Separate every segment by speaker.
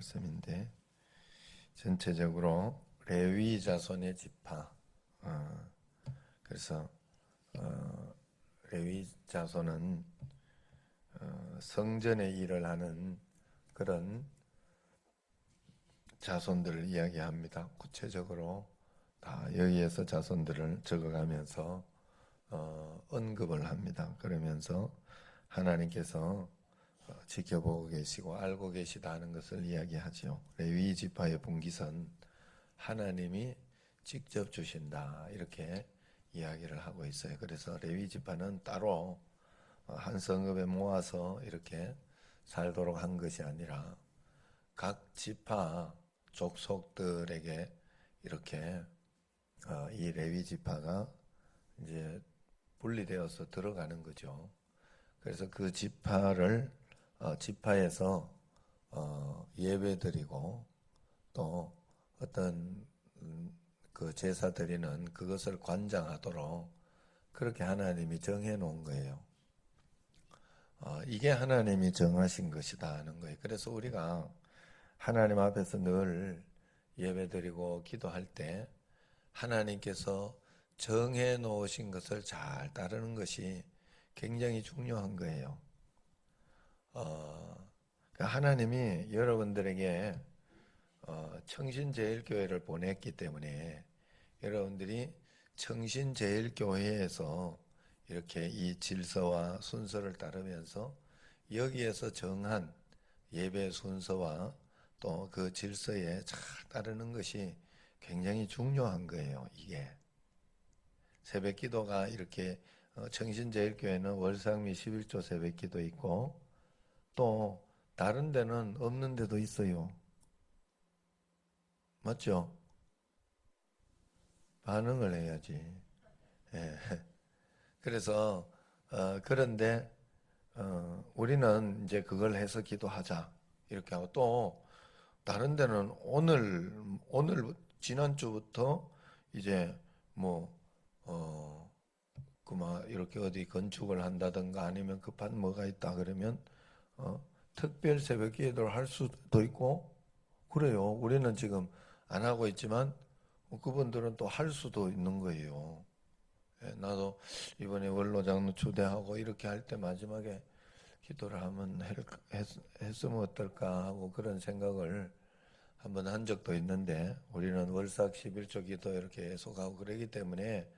Speaker 1: 말씀인데 전체적으로 레위 자손의 지파. 그래서 레위 자손은 성전의 일을 하는 그런 자손들을 이야기합니다. 구체적으로 다 여기에서 자손들을 적어가면서 언급을 합니다. 그러면서 하나님께서 지켜보고 계시고 알고 계시다는 것을 이야기하죠. 레위 지파의 분깃은 하나님이 직접 주신다 이렇게 이야기를 하고 있어요. 그래서 레위 지파는 따로 한 성읍에 모아서 이렇게 살도록 한 것이 아니라 각 지파 족속들에게 이렇게 이 레위 지파가 이제 분리되어서 들어가는 거죠. 그래서 그 지파에서 예배드리고 또 어떤 그 제사 드리는 그것을 관장하도록 그렇게 하나님이 정해 놓은 거예요. 이게 하나님이 정하신 것이다 하는 거예요. 그래서 우리가 하나님 앞에서 늘 예배드리고 기도할 때 하나님께서 정해 놓으신 것을 잘 따르는 것이 굉장히 중요한 거예요. 하나님이 여러분들에게 청신제일교회를 보냈기 때문에 여러분들이 청신제일교회에서 이렇게 이 질서와 순서를 따르면서 여기에서 정한 예배 순서와 또 그 질서에 잘 따르는 것이 굉장히 중요한 거예요. 이게 새벽 기도가 이렇게 청신제일교회는 월상미 11조 새벽 기도 있고 또 다른 데는 없는 데도 있어요. 맞죠? 반응을 해야지. 예. 그래서 그런데 우리는 이제 그걸 해서 기도하자 이렇게 하고 또 다른 데는 오늘 지난주부터 이제 그막 이렇게 어디 건축을 한다든가 아니면 급한 뭐가 있다 그러면 특별 새벽 기도를 할 수도 있고 그래요. 우리는 지금 안 하고 있지만 그분들은 또 할 수도 있는 거예요. 예, 나도 이번에 원로 장로 초대하고 이렇게 할 때 마지막에 기도를 하면 했으면 어떨까 하고 그런 생각을 한번 한 적도 있는데 우리는 월삭 11조 기도 이렇게 계속하고 그러기 때문에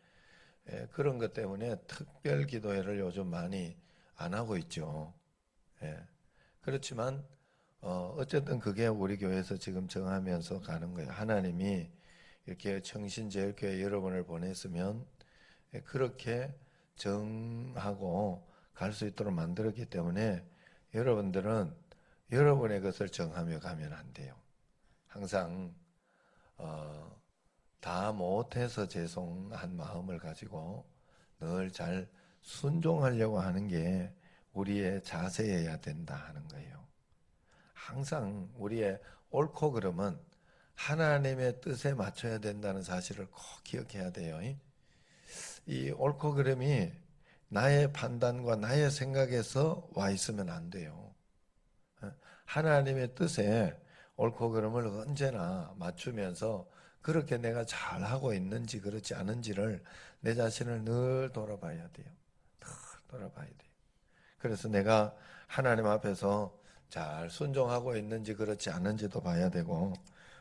Speaker 1: 그런 것 때문에 특별 기도회를 요즘 많이 안 하고 있죠. 예. 그렇지만 어쨌든 그게 우리 교회에서 지금 정하면서 가는 거예요. 하나님이 이렇게 청신제일교회 여러분을 보냈으면 그렇게 정하고 갈 수 있도록 만들었기 때문에 여러분들은 여러분의 것을 정하며 가면 안 돼요. 항상 다 못해서 죄송한 마음을 가지고 늘 잘 순종하려고 하는 게 우리의 자세여야 된다 하는 거예요. 항상 우리의 옳고 그름은 하나님의 뜻에 맞춰야 된다는 사실을 꼭 기억해야 돼요. 이 옳고 그름이 나의 판단과 나의 생각에서 와 있으면 안 돼요. 하나님의 뜻에 옳고 그름을 언제나 맞추면서 그렇게 내가 잘하고 있는지 그렇지 않은지를 내 자신을 늘 돌아봐야 돼요. 늘 돌아봐야 돼요. 그래서 내가 하나님 앞에서 잘 순종하고 있는지 그렇지 않은지도 봐야 되고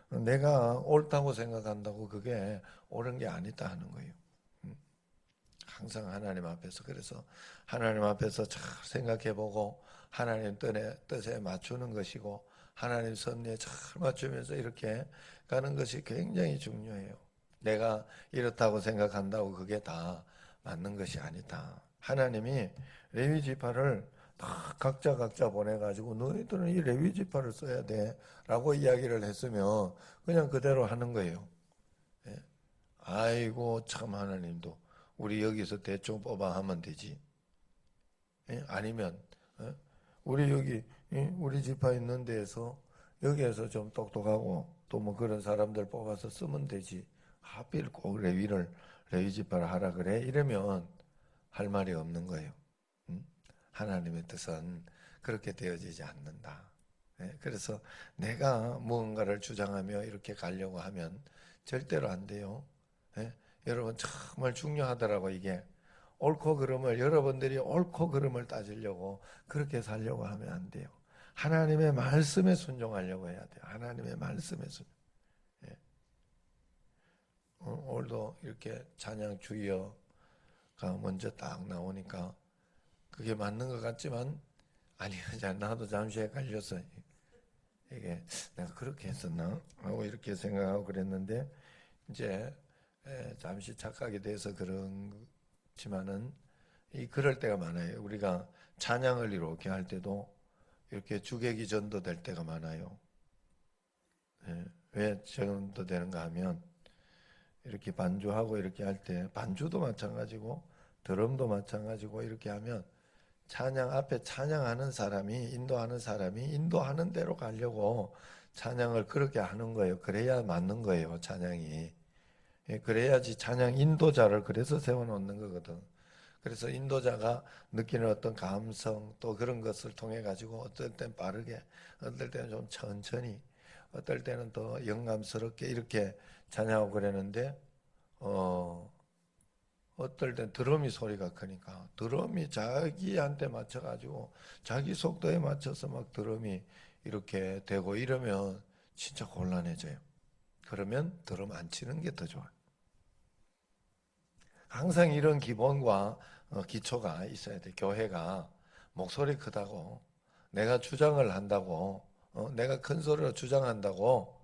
Speaker 1: 내가 옳다고 생각한다고 그게 옳은 게 아니다 하는 거예요. 항상 하나님 앞에서 그래서 하나님 앞에서 잘 생각해보고 하나님 뜻에 맞추는 것이고 하나님 섭리에 잘 맞추면서 이렇게 가는 것이 굉장히 중요해요. 내가 이렇다고 생각한다고 그게 다 맞는 것이 아니다. 하나님이 레위 지파를 다 각자 보내가지고 너희들은 이 레위 지파를 써야 돼라고 이야기를 했으면 그냥 그대로 하는 거예요. 예. 아이고 참 하나님도 우리 여기서 대충 뽑아 하면 되지. 예? 아니면 우리 여기 우리 지파 있는 데에서 여기에서 좀 똑똑하고 또 뭐 그런 사람들 뽑아서 쓰면 되지. 하필 꼭 레위 지파를 하라 그래 이러면 할 말이 없는 거예요. 하나님의 뜻은 그렇게 되어지지 않는다. 그래서 내가 무언가를 주장하며 이렇게 가려고 하면 절대로 안 돼요. 여러분 정말 중요하더라고 이게. 옳고 그름을 여러분들이 옳고 그름을 따지려고 그렇게 살려고 하면 안 돼요. 하나님의 말씀에 순종하려고 해야 돼요. 하나님의 말씀에 순종. 오늘도 이렇게 찬양 주여가 먼저 딱 나오니까 그게 맞는 것 같지만 아니야, 나도 잠시 헷갈렸어. 이게 내가 그렇게 했었나 하고 이렇게 생각하고 그랬는데 이제 잠시 착각이 돼서 그렇지만은 그럴 때가 많아요. 우리가 찬양을 이렇게 할 때도 이렇게 주객이 전도될 때가 많아요. 왜 전도되는가 하면 이렇게 반주하고 이렇게 할 때 반주도 마찬가지고 드럼도 마찬가지고 이렇게 하면 찬양 앞에 찬양하는 사람이 인도하는 사람이 인도하는 대로 가려고 찬양을 그렇게 하는 거예요. 그래야 맞는 거예요. 찬양이. 그래야지 찬양 인도자를 그래서 세워놓는 거거든. 그래서 인도자가 느끼는 어떤 감성 또 그런 것을 통해 가지고 어떨 땐 빠르게 어떨 때는 좀 천천히 어떨 때는 더 영감스럽게 이렇게 찬양하고 그러는데 어떨 땐 드럼이 소리가 크니까 드럼이 자기한테 맞춰가지고 자기 속도에 맞춰서 막 드럼이 이렇게 되고 이러면 진짜 곤란해져요. 그러면 드럼 안 치는 게 더 좋아요. 항상 이런 기본과 기초가 있어야 돼. 교회가 목소리 크다고 내가 주장을 한다고 내가 큰 소리로 주장한다고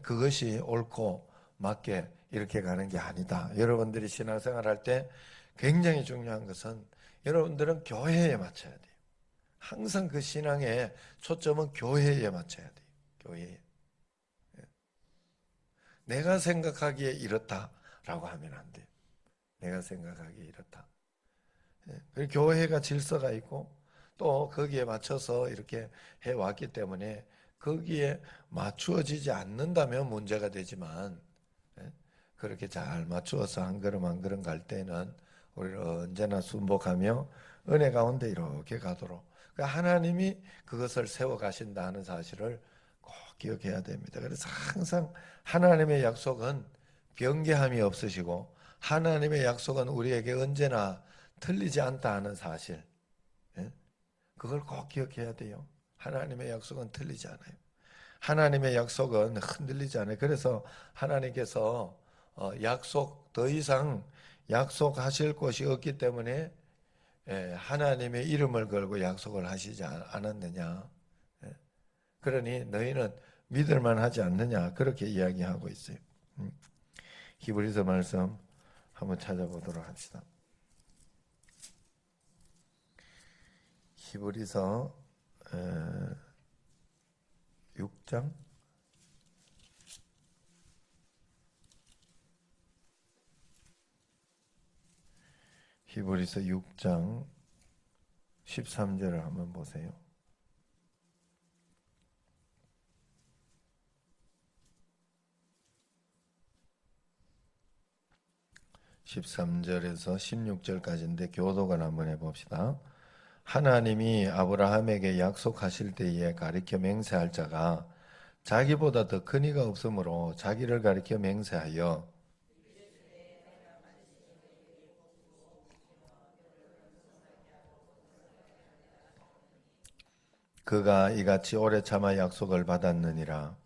Speaker 1: 그것이 옳고 맞게 이렇게 가는 게 아니다. 여러분들이 신앙생활 할 때 굉장히 중요한 것은 여러분들은 교회에 맞춰야 돼요. 항상 그 신앙의 초점은 교회에 맞춰야 돼요. 교회에. 내가 생각하기에 이렇다라고 하면 안 돼요. 내가 생각하기에 이렇다. 그리고 교회가 질서가 있고 또 거기에 맞춰서 이렇게 해왔기 때문에 거기에 맞추어지지 않는다면 문제가 되지만 그렇게 잘 맞추어서 한 걸음 한 걸음 갈 때는 우리는 언제나 순복하며 은혜 가운데 이렇게 가도록 하나님이 그것을 세워 가신다 하는 사실을 꼭 기억해야 됩니다. 그래서 항상 하나님의 약속은 변개함이 없으시고 하나님의 약속은 우리에게 언제나 틀리지 않다 하는 사실, 그걸 꼭 기억해야 돼요. 하나님의 약속은 틀리지 않아요. 하나님의 약속은 흔들리지 않아요. 그래서 하나님께서 약속 더 이상 약속하실 것이 없기 때문에 하나님의 이름을 걸고 약속을 하시지 않았느냐. 그러니 너희는 믿을만 하지 않느냐 그렇게 이야기하고 있어요. 히브리서 말씀 한번 찾아보도록 합시다. 히브리서 6장 히브리서 6장 13절을 한번 보세요. 13절에서 16절까지인데 교독을 한번 해봅시다. 하나님이 아브라함에게 약속하실 때에 가리켜 맹세할 자가 자기보다 더 큰 이가 없으므로 자기를 가리켜 맹세하여 그가 이같이 오래 참아 약속을 받았느니라.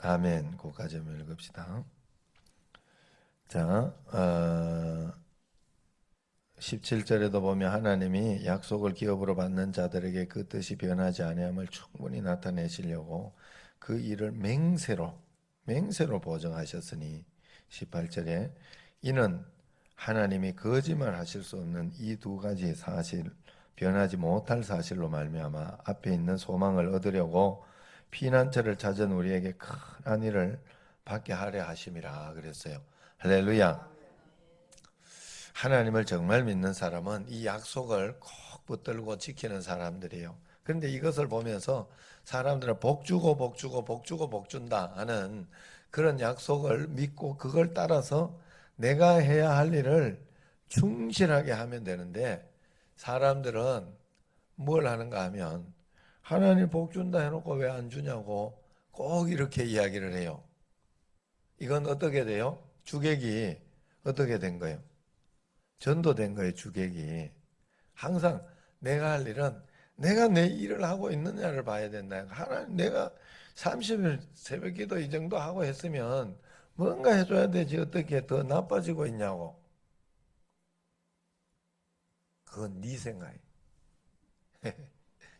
Speaker 1: 아멘. 그까지 한번 읽읍시다. 자, 17절에도 보면 하나님이 약속을 기업으로 받는 자들에게 그 뜻이 변하지 아니함을 충분히 나타내시려고 그 일을 맹세로 보정하셨으니 18절에 이는 하나님이 거짓말 하실 수 없는 이 두 가지 사실 변하지 못할 사실로 말미암아 앞에 있는 소망을 얻으려고 피난처를 찾은 우리에게 큰 안위를 받게 하려 하심이라 그랬어요. 할렐루야. 하나님을 정말 믿는 사람은 이 약속을 꼭 붙들고 지키는 사람들이에요. 그런데 이것을 보면서 사람들은 복 주고 복 주고 복 주고 복 준다 하는 그런 약속을 믿고 그걸 따라서 내가 해야 할 일을 충실하게 하면 되는데, 사람들은 뭘 하는가 하면 하나님 복 준다 해놓고 왜 안 주냐고 꼭 이렇게 이야기를 해요. 이건 어떻게 돼요? 주객이 어떻게 된 거예요? 전도된 거예요, 주객이. 항상 내가 할 일은 내가 내 일을 하고 있느냐를 봐야 된다. 하나님, 내가 30일 새벽 기도 이 정도 하고 했으면 뭔가 해줘야 되지. 어떻게 더 나빠지고 있냐고. 그건 네 생각이에요.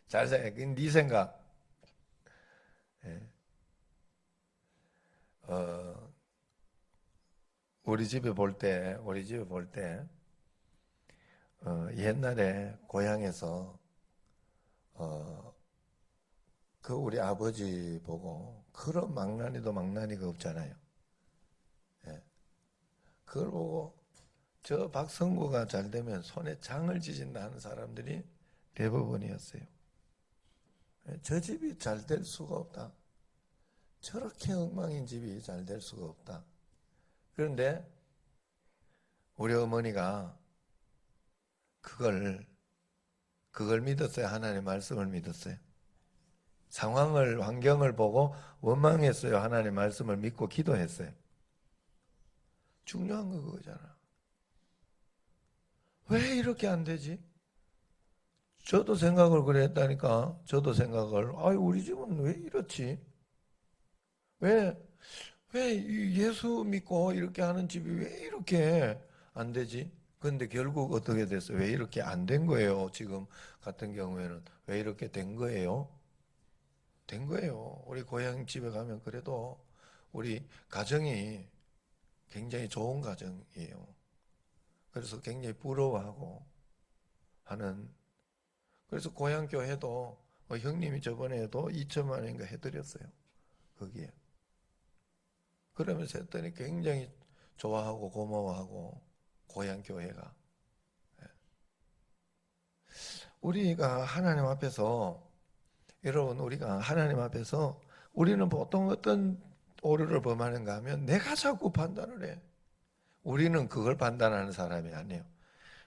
Speaker 1: 잘 생각해. 그건 네 생각. 예. 어, 우리 집에 볼 때, 옛날에 고향에서, 어, 그 우리 아버지 보고 그런 망나니도 망나니가 없잖아요. 예. 그걸 보고 저 박성구가 잘 되면 손에 장을 지진다 하는 사람들이 대부분이었어요. 예. 저 집이 잘 될 수가 없다. 저렇게 엉망인 집이 잘 될 수가 없다. 그런데 우리 어머니가 그걸 믿었어요. 하나님의 말씀을 믿었어요. 환경을 보고 원망했어요. 하나님의 말씀을 믿고 기도했어요. 중요한 거 그거잖아. 왜 이렇게 안 되지? 저도 생각을 그랬다니까. 저도 생각을. 우리 집은 왜 이렇지? 왜, 예수 믿고 이렇게 하는 집이 왜 이렇게 안 되지? 근데 결국 어떻게 됐어요? 왜 이렇게 안 된 거예요? 지금 같은 경우에는 왜 이렇게 된 거예요? 된 거예요. 우리 고향 집에 가면 그래도 우리 가정이 굉장히 좋은 가정이에요. 그래서 굉장히 부러워하고 하는. 그래서 고향 교회도 형님이 저번에도 2천만 원인가 해드렸어요. 거기에. 그러면서 했더니 굉장히 좋아하고 고마워하고 고향 교회가. 우리가 하나님 앞에서 여러분 우리가 하나님 앞에서 우리는 보통 어떤 오류를 범하는가 하면 내가 자꾸 판단을 해. 우리는 그걸 판단하는 사람이 아니에요.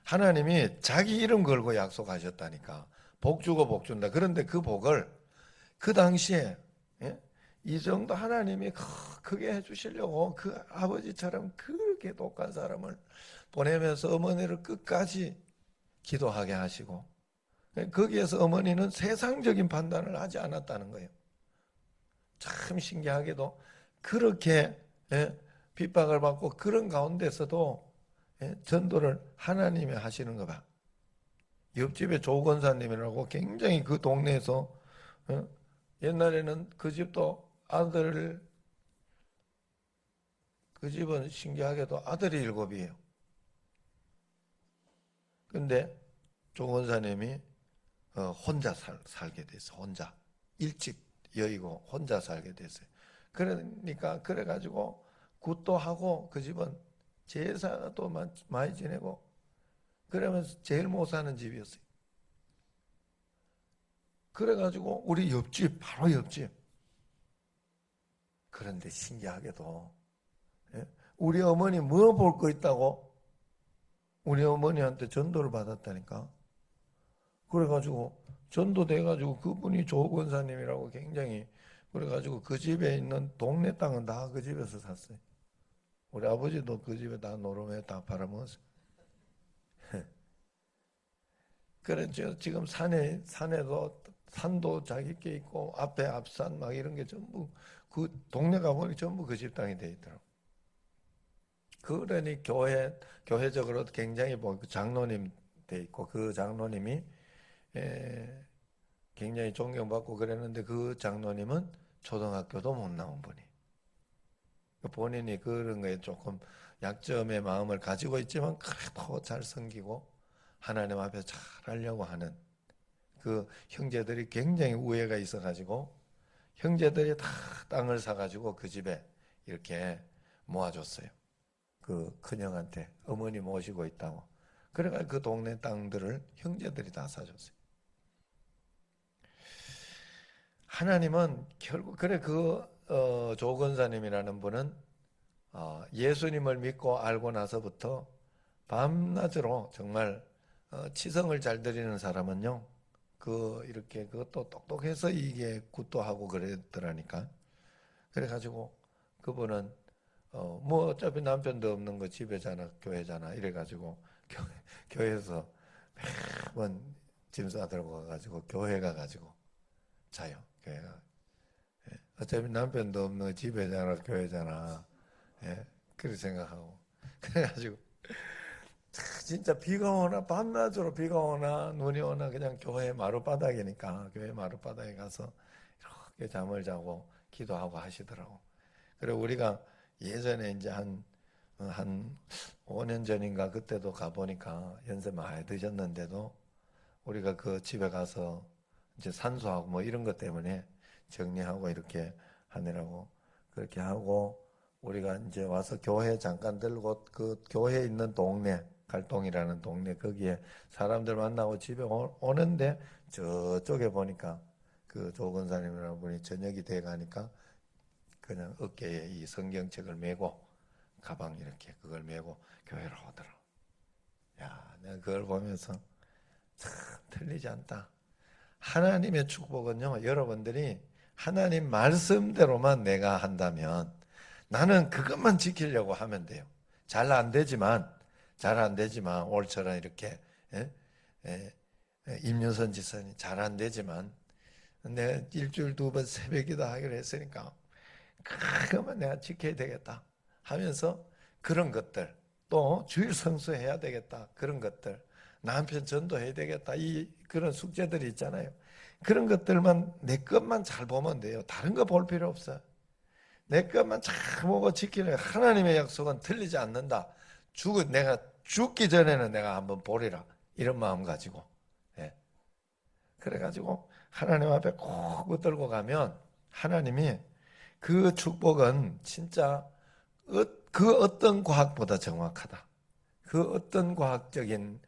Speaker 1: 하나님이 자기 이름 걸고 약속하셨다니까. 복 주고 복 준다. 그런데 그 복을 그 당시에, 예? 이 정도 하나님이 크게 해주시려고 그 아버지처럼 그렇게 독한 사람을 보내면서 어머니를 끝까지 기도하게 하시고, 거기에서 어머니는 세상적인 판단을 하지 않았다는 거예요. 참 신기하게도 그렇게, 예? 핍박을 받고 그런 가운데서도, 예? 전도를 하나님이 하시는 거 봐. 옆집에 조 권사님이라고 굉장히 그 동네에서, 옛날에는 그 집도 그 집은 신기하게도 아들이 7이에요. 근데 조 권사님이 혼자 살게 됐어. 혼자. 일찍 여의고 혼자 살게 됐어요. 그러니까 그래가지고 굿도 하고 그 집은 제사도 많이 지내고 그러면서 제일 못 사는 집이었어요. 그래가지고 우리 옆집 바로 옆집. 그런데 신기하게도, 예? 우리 어머니 뭐 볼 거 있다고 우리 어머니한테 전도를 받았다니까. 그래가지고 전도돼가지고 그분이 조 권사님이라고 굉장히 그래가지고 그 집에 있는 동네 땅은 다 그 집에서 샀어요. 우리 아버지도 그 집에 다 노름에 다 팔아먹었어요. 그래 지금 산에도 산도 자기 게 있고 앞에 앞산 막 이런 게 전부 그 동네 가보니 전부 그 집 땅이 돼 있더라고. 그러니 교회적으로 굉장히 그 장로님 돼 있고 그 장로님이 에, 굉장히 존경받고 그랬는데 그 장로님은 초등학교도 못 나온 분이. 본인이 그런 거에 조금 약점의 마음을 가지고 있지만 그래도 잘 섬기고 하나님 앞에 잘 하려고 하는 그 형제들이 굉장히 우애가 있어가지고 형제들이 다 땅을 사가지고 그 집에 이렇게 모아줬어요. 그 큰형한테 어머니 모시고 있다고. 그래가 그 동네 땅들을 형제들이 다 사줬어요. 하나님은 결국 그래 그 조 권사님이라는 분은 예수님을 믿고 알고 나서부터 밤낮으로 정말 치성을 잘 드리는 사람은요, 이렇게 그것도 똑똑해서 이게 굿도 하고 그랬더라니까. 그래가지고 그분은 뭐 어차피 남편도 없는 거 집에잖아, 교회잖아, 이래가지고 교회에서 매번 짐 싸들고 가가지고 교회 가가지고 자요. 교회가. 예. 어차피 남편도 없는 거 집에잖아, 교회잖아. 예. 그렇게 생각하고. 그래가지고 진짜 비가 오나 밤낮으로 비가 오나 눈이 오나 그냥 교회 마룻바닥이니까 교회 마룻바닥에 가서 이렇게 잠을 자고 기도하고 하시더라고. 그리고 우리가 예전에 이제 한 5년 전인가 그때도 가보니까 연세 많이 드셨는데도 우리가 그 집에 가서 이제 산소하고 뭐 이런 것 때문에 정리하고 이렇게 하느라고 그렇게 하고 우리가 이제 와서 교회 잠깐 들고 그 교회 있는 동네 갈동이라는 동네 거기에 사람들 만나고 집에 오는데 저쪽에 보니까 그 조건사님이라는 분이 저녁이 돼 가니까 그냥 어깨에 이 성경책을 메고 가방 이렇게 그걸 메고 교회로 오더라. 야, 내가 그걸 보면서 참 틀리지 않다. 하나님의 축복은요, 여러분들이 하나님 말씀대로만 내가 한다면 나는 그것만 지키려고 하면 돼요. 잘 안 되지만 올처럼 이렇게 임윤선 지사님 잘 안 되지만 내가 일주일 2번 새벽기도 하기로 했으니까 그것만 내가 지켜야 되겠다 하면서 그런 것들 또 주일 성수해야 되겠다 그런 것들 남편 전도해야 되겠다 그런 숙제들이 있잖아요. 그런 것들만 내 것만 잘 보면 돼요. 다른 거 볼 필요 없어요. 내 것만 잘 보고 지키는 하나님의 약속은 틀리지 않는다. 내가 죽기 전에는 내가 한번 보리라 이런 마음 가지고 그래가지고 하나님 앞에 꼭 붙들고 가면 하나님이 그 축복은 진짜 그 어떤 과학보다 정확하다. 그 어떤 과학적인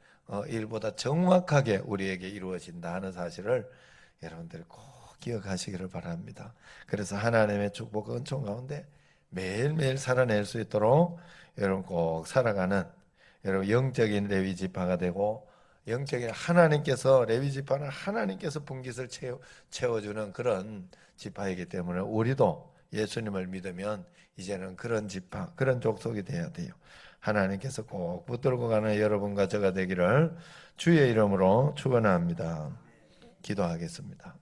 Speaker 1: 일보다 정확하게 우리에게 이루어진다 하는 사실을 여러분들이 꼭 기억하시기를 바랍니다. 그래서 하나님의 축복 은총 가운데 매일매일 살아낼 수 있도록 여러분 꼭 살아가는 여러분 영적인 레위 지파가 되고 영적인 레위 지파는 하나님께서 분깃을 채워주는 그런 지파이기 때문에 우리도 예수님을 믿으면 이제는 그런 지파, 그런 족속이 돼야 돼요. 하나님께서 꼭 붙들고 가는 여러분과 저가 되기를 주의 이름으로 축원합니다. 기도하겠습니다.